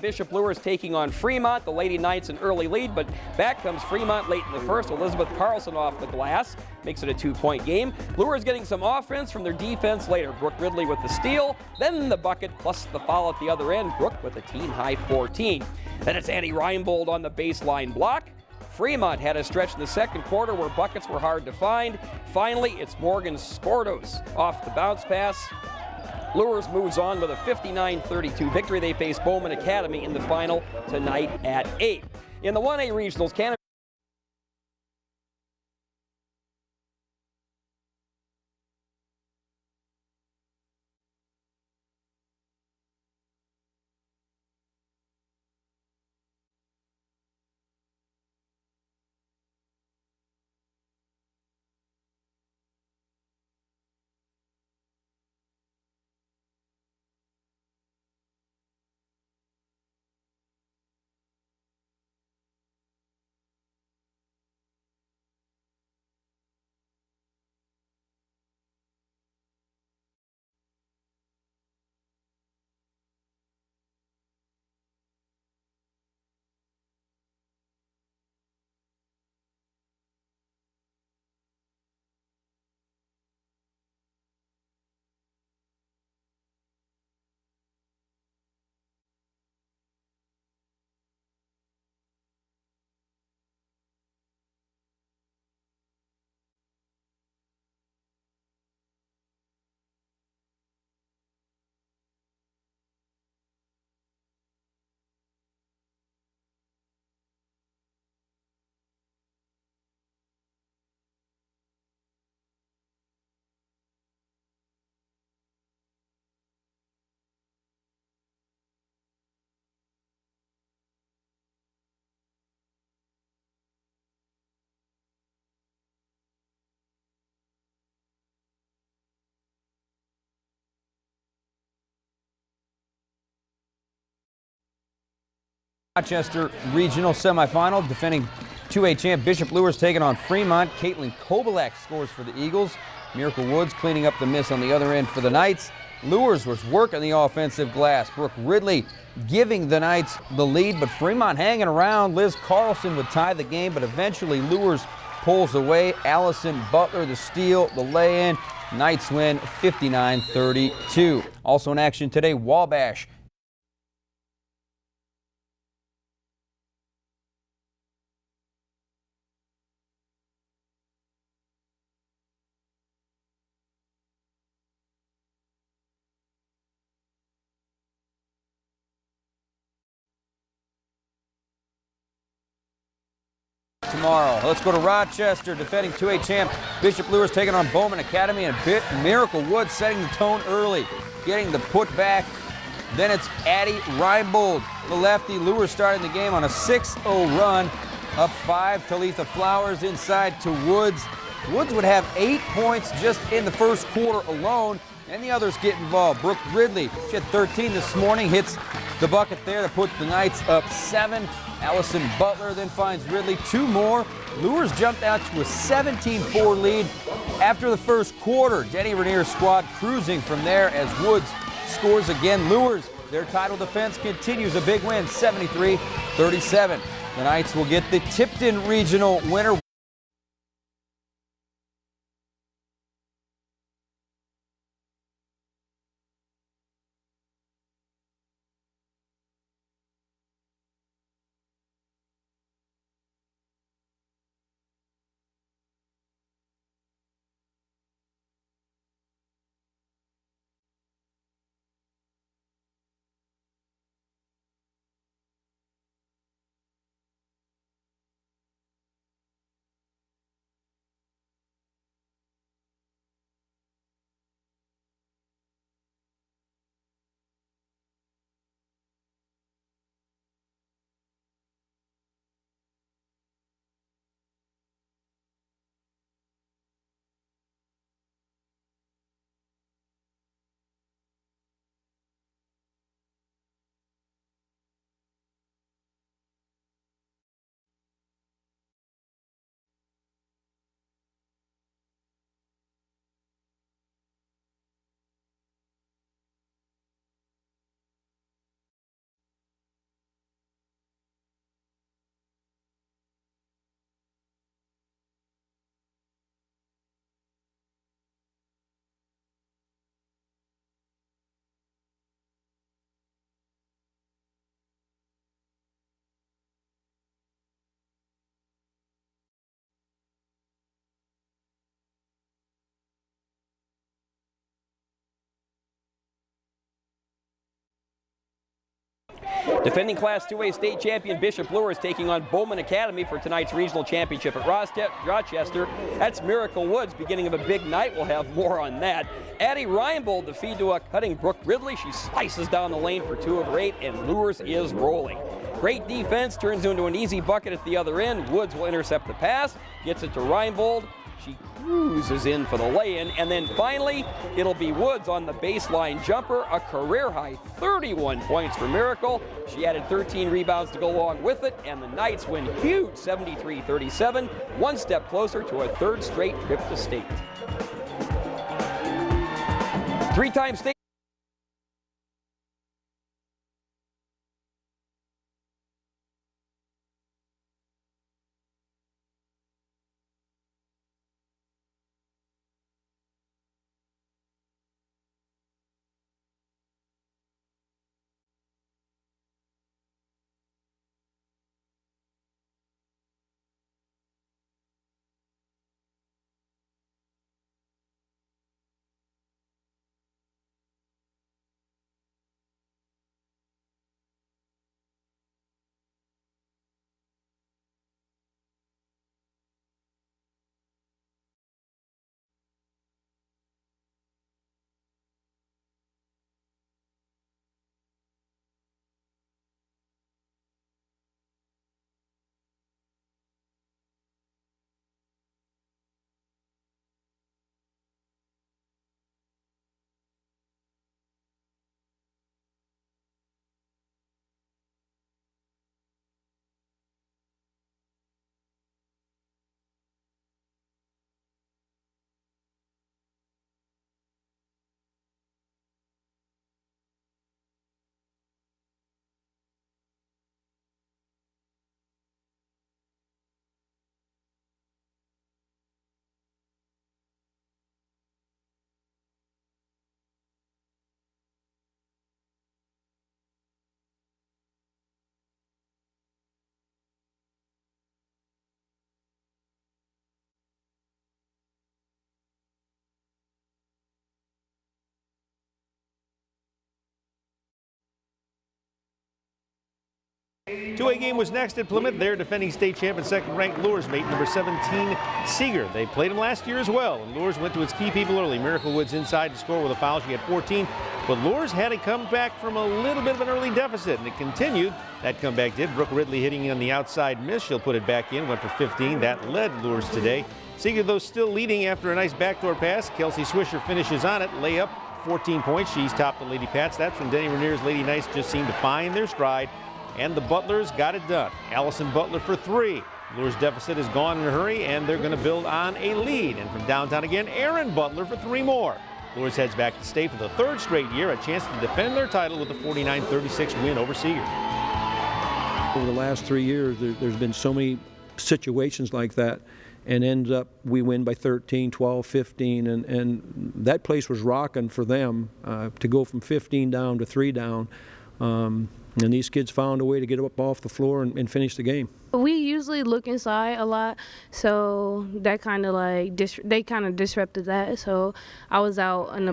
Bishop Luers taking on Fremont. The Lady Knights an early lead, but back comes Fremont late in the first. Elizabeth Carlson off the glass makes it a 2-point game. Luers getting some offense from their defense later. Brooke Ridley with the steal, then the bucket plus the foul at the other end. Brooke with a team-high 14. Then it's Annie Reinbold on the baseline block. Fremont had a stretch in the second quarter where buckets were hard to find. Finally, it's Morgan Skordos off the bounce pass. Luers moves on with a 59-32 victory. They face Bowman Academy in the final tonight at 8. In the 1A regionals, Canada Rochester Regional Semifinal, defending 2A champ Bishop Luers taking on Fremont. Caitlin Kobalak scores for the Eagles. Miracle Woods cleaning up the miss on the other end for the Knights. Luers was working the offensive glass. Brooke Ridley giving the Knights the lead, but Fremont hanging around. Liz Carlson would tie the game, but eventually Luers pulls away. Allison Butler the steal, the lay-in. Knights win 59-32. Also in action today, Wabash tomorrow. Let's go to Rochester, defending 2A champ Bishop Luers taking on Bowman Academy, and Miracle Woods setting the tone early, getting the putback. Then it's Addie Reinbold, the lefty. Luers starting the game on a 6-0 run, up 5. Talitha Flowers inside to Woods. Woods would have 8 points just in the first quarter alone, and the others get involved. Brooke Ridley, she had 13 this morning, hits the bucket there to put the Knights up 7. Allison Butler then finds Ridley 2 more. Luers jumped out to a 17-4 lead after the first quarter. Denny Ranier's squad cruising from there as Woods scores again. Luers, their title defense continues, a big win, 73-37. The Knights will get the Tipton Regional winner. Defending Class 2A state champion Bishop Luers taking on Bowman Academy for tonight's regional championship at Rochester. That's Miracle Woods, beginning of a big night. We'll have more on that. Addie Reinbold, the feed to a cutting Brooke Ridley. She slices down the lane for 2 of her 8, and Luers is rolling. Great defense turns into an easy bucket at the other end. Woods will intercept the pass, gets it to Reinbold. She cruises in for the lay-in, and then finally, it'll be Woods on the baseline jumper, a career-high 31 points for Miracle. She added 13 rebounds to go along with it, and the Knights win huge 73-37, one step closer to a 3rd straight trip to state. 3-time state. Two-A game was next at Plymouth. Their defending state champ and second-ranked Luers mate number 17, Seeger. They played him last year as well, and Luers went to its key people early. Miracle Woods inside to score with a foul. She had 14, but Luers had to come back from a little bit of an early deficit, and it continued. That comeback did. Brooke Ridley hitting on the outside miss. She'll put it back in, went for 15. That led Luers today. Seeger, though, still leading after a nice backdoor pass. Kelsey Swisher finishes on it. Layup, 14 points. She's topped the Lady Pats. That's when Denny Rainier's Lady Knights just seemed to find their stride. And the Butlers got it done. Allison Butler for 3. Luers' deficit is gone in a hurry, and they're going to build on a lead. And from downtown again, Aaron Butler for 3 more. Luers heads back to state for the 3rd straight year, a chance to defend their title with a 49-36 win over Seeger. Over the last 3 years, there's been so many situations like that, and ends up we win by 13, 12, 15, and that place was rocking for them to go from 15 down to 3 down. And these kids found a way to get up off the floor and finish the game. We usually look inside a lot, so that kind of like they kind of disrupted that. So I was out in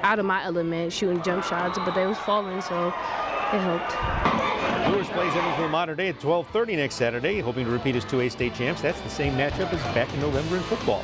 out of my element shooting jump shots, but they was falling, so it helped. Luers plays Evansville Modern Day at 12:30 next Saturday, hoping to repeat as 2A state champs. That's the same matchup as back in November in football.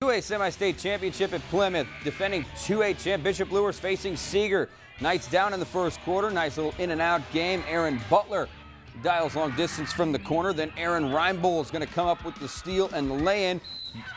2A semi-state championship at Plymouth. Defending 2A champ Bishop Luers facing Seeger. Knights down in the first quarter. Nice little in and out game. Aaron Butler dials long distance from the corner. Then Aaron Reinbold is going to come up with the steal and the lay-in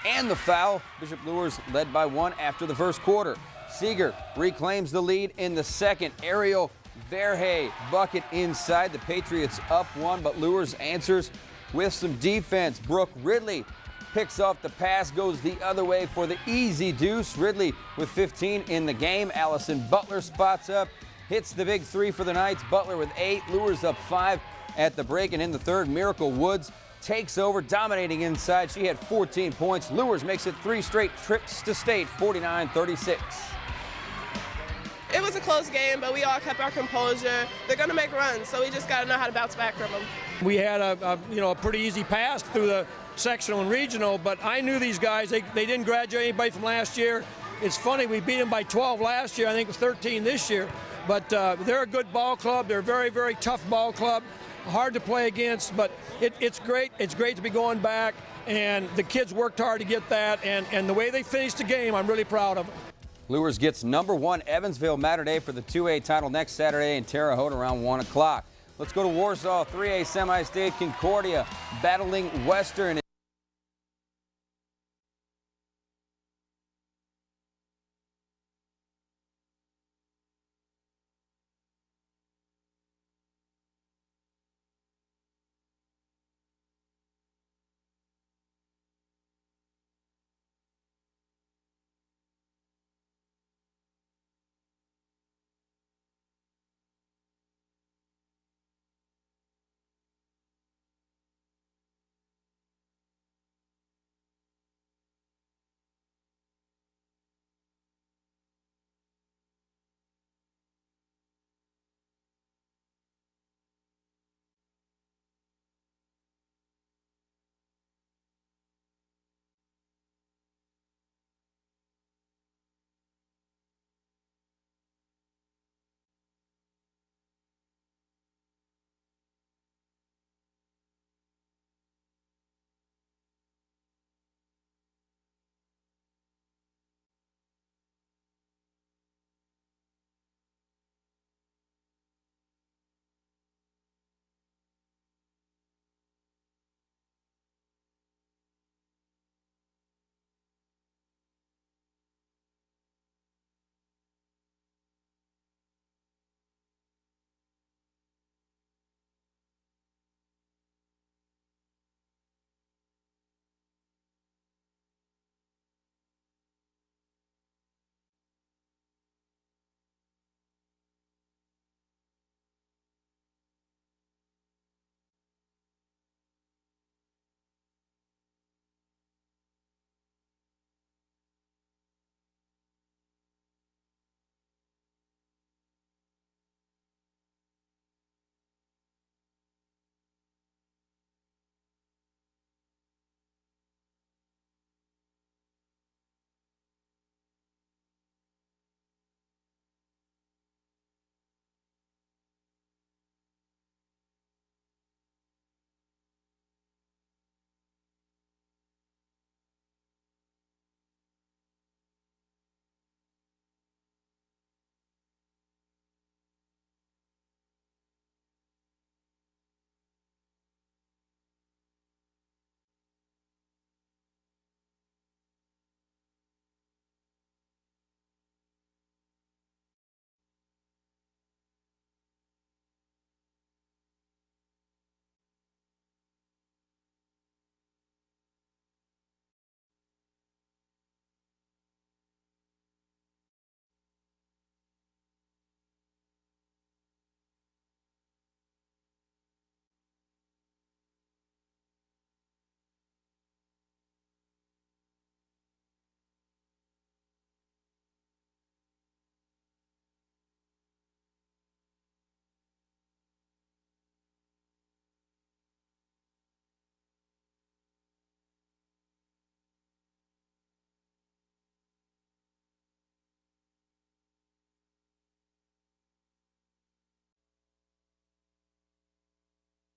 and the foul. Bishop Luers led by 1 after the first quarter. Seeger reclaims the lead in the second. Ariel Verhey bucket inside. The Patriots up 1, but Luers answers with some defense. Brooke Ridley picks off the pass, goes the other way for the easy deuce. Ridley with 15 in the game. Allison Butler spots up, hits the big 3 for the Knights. Butler with 8. Luers up 5 at the break, and in the third, Miracle Woods takes over, dominating inside. She had 14 points. Luers makes it 3 straight trips to state, 49-36. It was a close game, but we all kept our composure. They're going to make runs, so we just got to know how to bounce back from them. We had a pretty easy pass through the sectional and regional, but I knew these guys. They didn't graduate anybody from last year. It's funny, we beat them by 12 last year. I think it was 13 this year. But they're a good ball club. They're a very, very tough ball club. Hard to play against, but it's great. It's great to be going back, and the kids worked hard to get that, and the way they finished the game, I'm really proud of them. Luers gets number 1 Evansville Mater Dei for the 2A title next Saturday in Terre Haute around 1 o'clock. Let's go to Warsaw. 3A semi-state Concordia battling Western.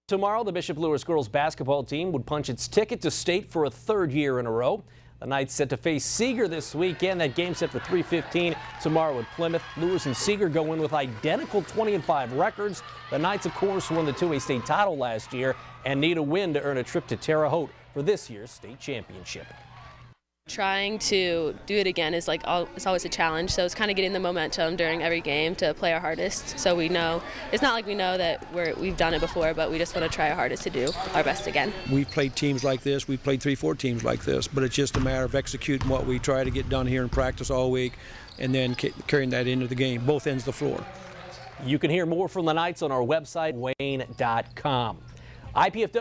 Tomorrow, the Bishop Luers girls basketball team would punch its ticket to state for a 3rd year in a row. The Knights set to face Seeger this weekend. That game set for 3:15 tomorrow at Plymouth. Luers and Seeger go in with identical 20-5 records. The Knights, of course, won the 2A state title last year and need a win to earn a trip to Terre Haute for this year's state championship. Trying to do it again is it's always a challenge, so it's kind of getting the momentum during every game to play our hardest, so we know it's not like we know that we've done it before, but we just want to try our hardest to do our best again. We've played teams like this, we've played 3-4 teams like this, but it's just a matter of executing what we try to get done here in practice all week and then carrying that into the game, both ends of the floor. You can hear more from the Knights on our website, wayne.com. IPFW.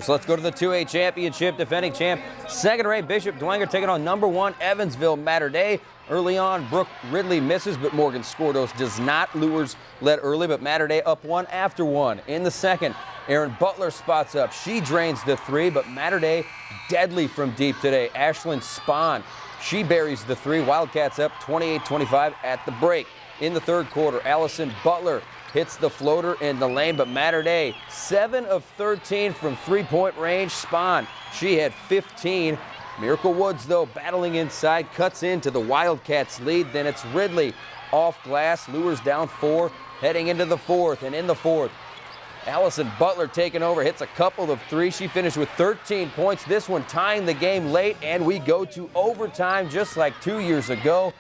Let's go to the 2A championship. Defending champ, second-ranked Bishop Dwenger taking on number 1 Evansville Mater Dei. Early on, Brooke Ridley misses, but Morgan Skordos does not. Luers led early, but Mater Dei up 1 after 1. In the second, Erin Butler spots up. She drains the 3, but Mater Dei deadly from deep today. Ashlyn Spahn, she buries the 3. Wildcats up 28-25 at the break. In the third quarter, Allison Butler hits the floater in the lane, but Mater Dei 7 of 13 from three-point range. Spahn, she had 15. Miracle Woods, though, battling inside, cuts into the Wildcats' lead. Then it's Ridley off glass. Luers down 4, heading into the fourth. And in the fourth, Allison Butler taking over, hits a couple of 3. She finished with 13 points. This one tying the game late, and we go to overtime just like 2 years ago.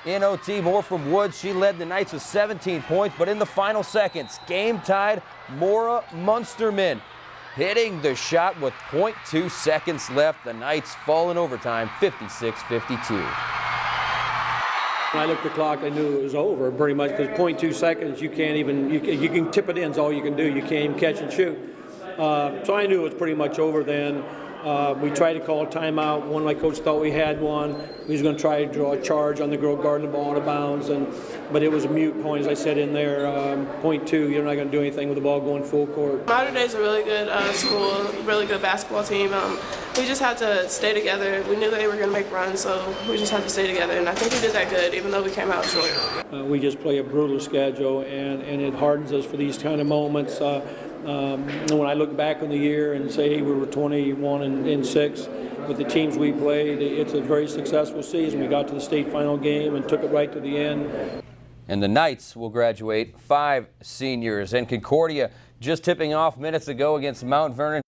In OT, more from Woods. She led the Knights with 17 points, but in the final seconds, game tied, Maura Munsterman hitting the shot with 0.2 seconds left. The Knights fall in overtime, 56-52. When I looked at the clock, I knew it was over pretty much because 0.2 seconds, you can't even, you can tip it in is all you can do. You can't even catch and shoot. So I knew it was pretty much over then. We tried to call a timeout. One of my coaches thought we had one. We was going to try to draw a charge on the girl guarding the ball out of bounds, but it was a mute point, as I said in there. 0.2, you're not going to do anything with the ball going full court. Mater Dei is a really good school, really good basketball team. We just had to stay together. We knew they were going to make runs, so we just had to stay together, and I think we did that good, even though we came out short. We just play a brutal schedule, and it hardens us for these kind of moments. When I look back on the year and say we were 21-6 with the teams we played, it's a very successful season. We got to the state final game and took it right to the end. And the Knights will graduate 5 seniors. And Concordia just tipping off minutes ago against Mount Vernon.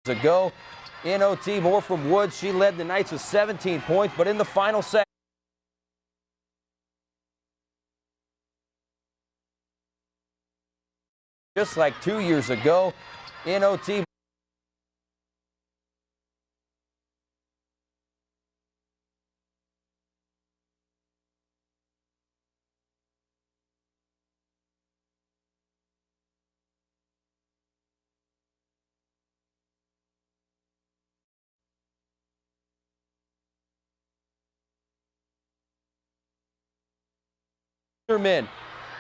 Ago in OT, more from Woods. She led the Knights with 17 points, but in the final set, just like 2 years ago in OT.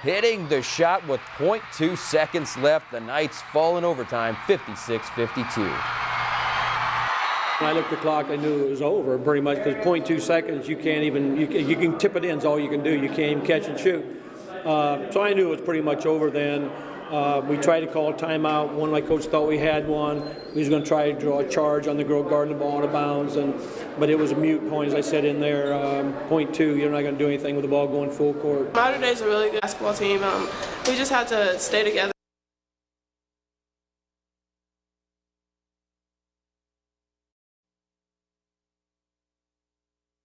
Hitting the shot with 0.2 seconds left. The Knights fall in overtime, 56-52. When I looked at the clock, I knew it was over pretty much, because 0.2 seconds, you can't even, you can tip it in is all you can do. You can't even catch and shoot. So I knew it was pretty much over then. We tried to call a timeout. One of my coaches thought we had one. We was going to try to draw a charge on the girl guarding the ball out of bounds, but it was a mute point, as I said in there. 0.2, you're not going to do anything with the ball going full court. Mater Dei is a really good basketball team. We just had to stay together.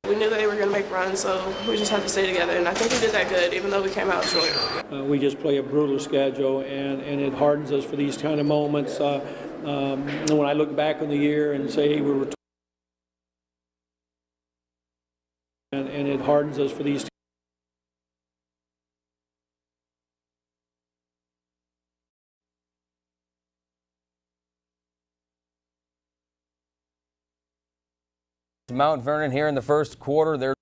We knew they were going to make runs, so we just had to stay together, and I think we did that good, even though we came out short. We just play a brutal schedule, and it hardens us for these kind of moments. And when I look back on the year and say we were, and it hardens us for these. Mount Vernon here in the first quarter. They're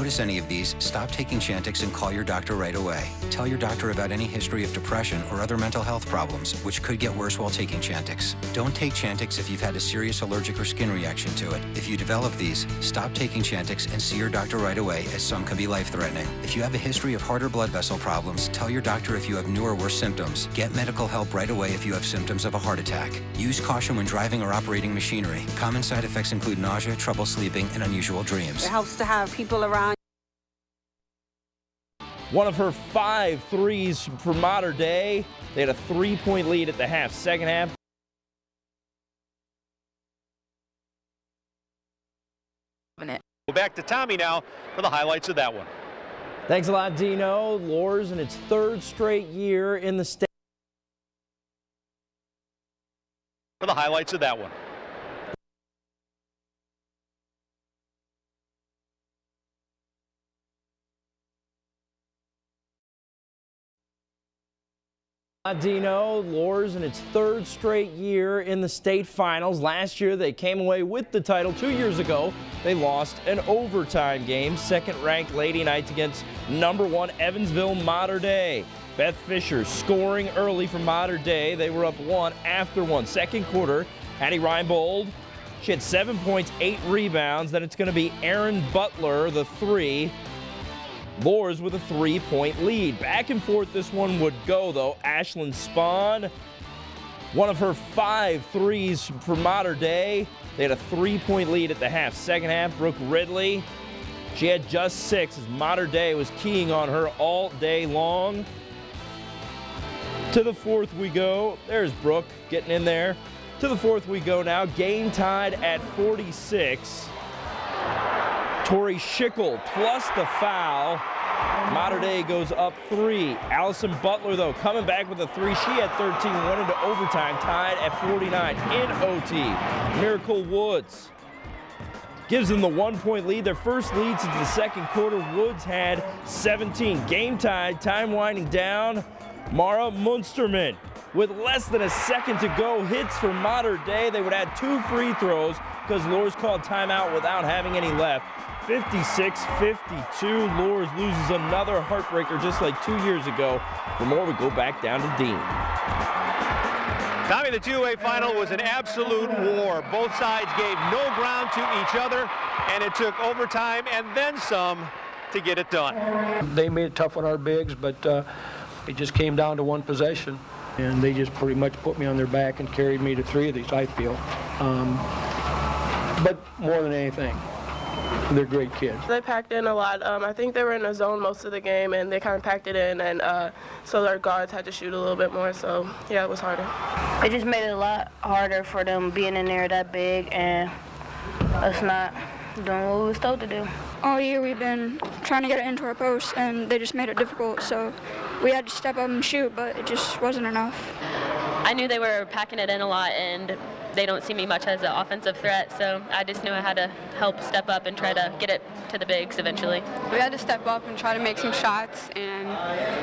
Notice any of these, stop taking Chantix and call your doctor right away. Tell your doctor about any history of depression or other mental health problems, which could get worse while taking Chantix. Don't take Chantix if you've had a serious allergic or skin reaction to it. If you develop these, stop taking Chantix and see your doctor right away, as some can be life-threatening. If you have a history of heart or blood vessel problems, tell your doctor if you have new or worse symptoms. Get medical help right away if you have symptoms of a heart attack. Use caution when driving or operating machinery. Common side effects include nausea, trouble sleeping, and unusual dreams. It helps to have people around. One of her 5 threes for Mater Dei. They had a 3-point lead at the half. Second half. Back to Tommy now for the highlights of that one. Thanks a lot, Dino. Luers in its 3rd straight year in the state. For the highlights of that one. Dino, Luers in its 3rd straight year in the state finals. Last year they came away with the title. 2 years ago they lost an overtime game. 2nd-ranked Lady Knights against #1 Evansville Mater Dei. Beth Fisher scoring early for Mater Dei. They were up 1 after 1. Second quarter, Addie Reinbold, she had 7 points, 8 rebounds. Then it's going to be Erin Butler, the 3. Luers with a 3-point lead. Back and forth this one would go, though. Ashlyn Spahn, one of her 5 threes for Mater Dei. They had a 3-point lead at the half. Second half, Brooke Ridley, she had just 6 as Mater Dei was keying on her all day long. To the 4th we go. There's Brooke getting in there. To the 4th we go now. Game tied at 46. Tori Schickel plus the foul. Mater Dei goes up 3. Allison Butler, though, coming back with a 3. She had 13, went into overtime, tied at 49 in OT. Miracle Woods gives them the 1-point lead. Their first lead since the second quarter. Woods had 17. Game tied, time winding down. Mara Munsterman with less than a second to go hits for Mater Dei. They would add 2 free throws because Luers called timeout without having any left. 56-52. Luers loses another heartbreaker just like 2 years ago. For more, we go back down to Dean. Tommy, the two-way final was an absolute war. Both sides gave no ground to each other, and it took overtime and then some to get it done. They made it tough on our bigs, but it just came down to one possession, and they just pretty much put me on their back and carried me to 3 of these, I feel. But more than anything, They're great kids. They packed in a lot. I think they were in a zone most of the game, and they kind of packed it in, and so their guards had to shoot a little bit more. So yeah, it was harder. It just made it a lot harder for them being in there that big and us not doing what we was told to do. All year we've been trying to get it into our post, and they just made it difficult. So we had to step up and shoot, but it just wasn't enough. I knew they were packing it in a lot, and they don't see me much as an offensive threat, so I just knew I had to help step up and try to get it to the bigs eventually. We had to step up and try to make some shots, and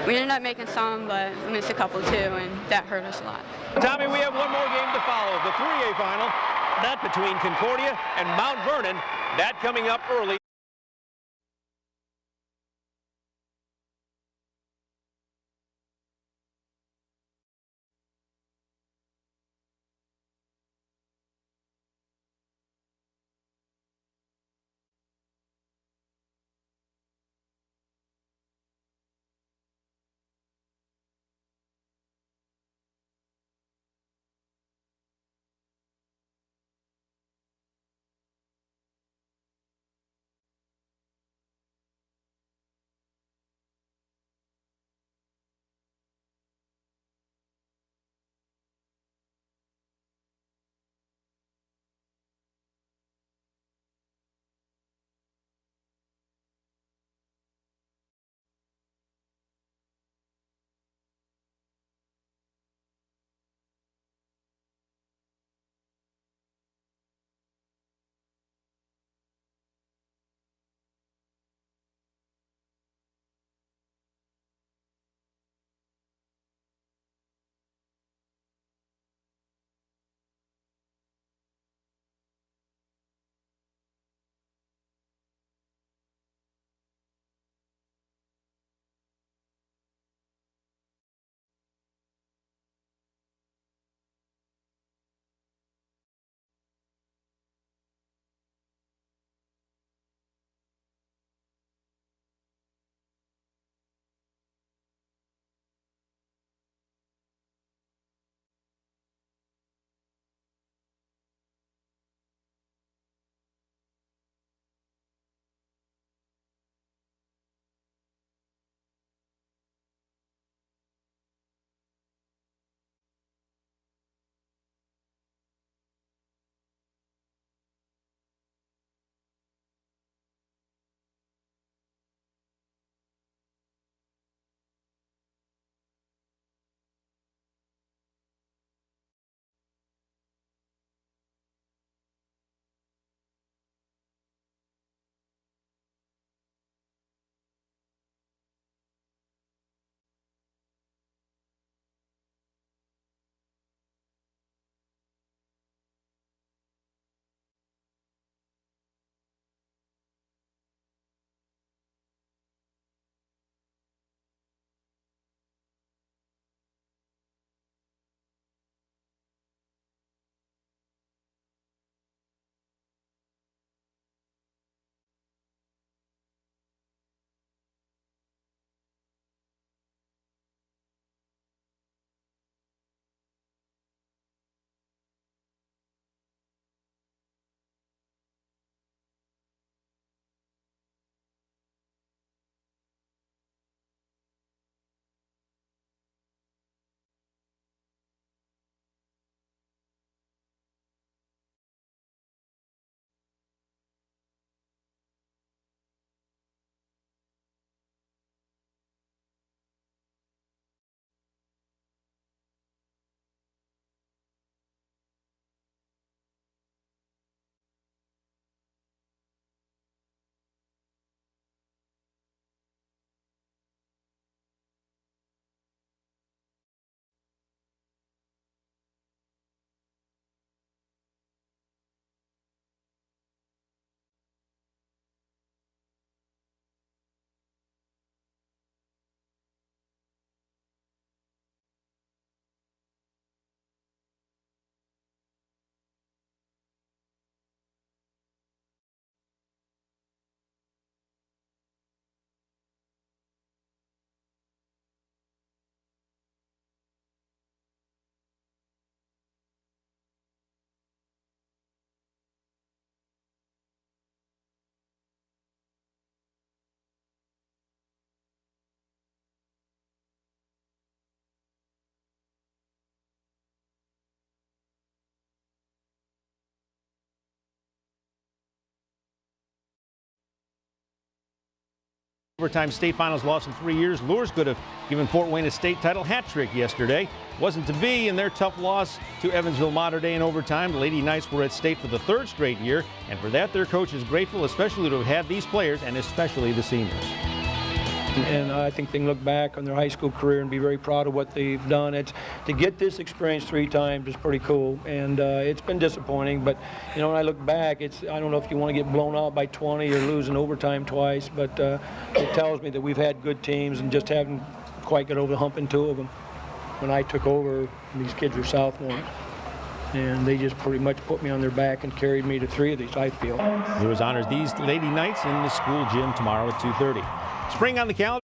we ended up making some, but we missed a couple too, and that hurt us a lot. Tommy, we have one more game to follow, the 3A final, that between Concordia and Mount Vernon, that coming up early. Overtime state finals loss in 3 years. Luers could have given Fort Wayne a state title hat trick yesterday. Wasn't to be in their tough loss to Evansville Mater Dei in overtime. The Lady Knights were at state for the 3rd straight year, and for that their coach is grateful, especially to have had these players and especially the seniors. And I think they can look back on their high school career and be very proud of what they've done. To get this experience 3 times is pretty cool, and it's been disappointing. But you know, when I look back, I don't know if you want to get blown out by 20 or lose in overtime twice, but it tells me that we've had good teams and just haven't quite got over the hump in 2 of them. When I took over, these kids were sophomores, and they just pretty much put me on their back and carried me to 3 of these, I feel. Luers honors these Lady Knights in the school gym tomorrow at 2:30. Spring on the calendar.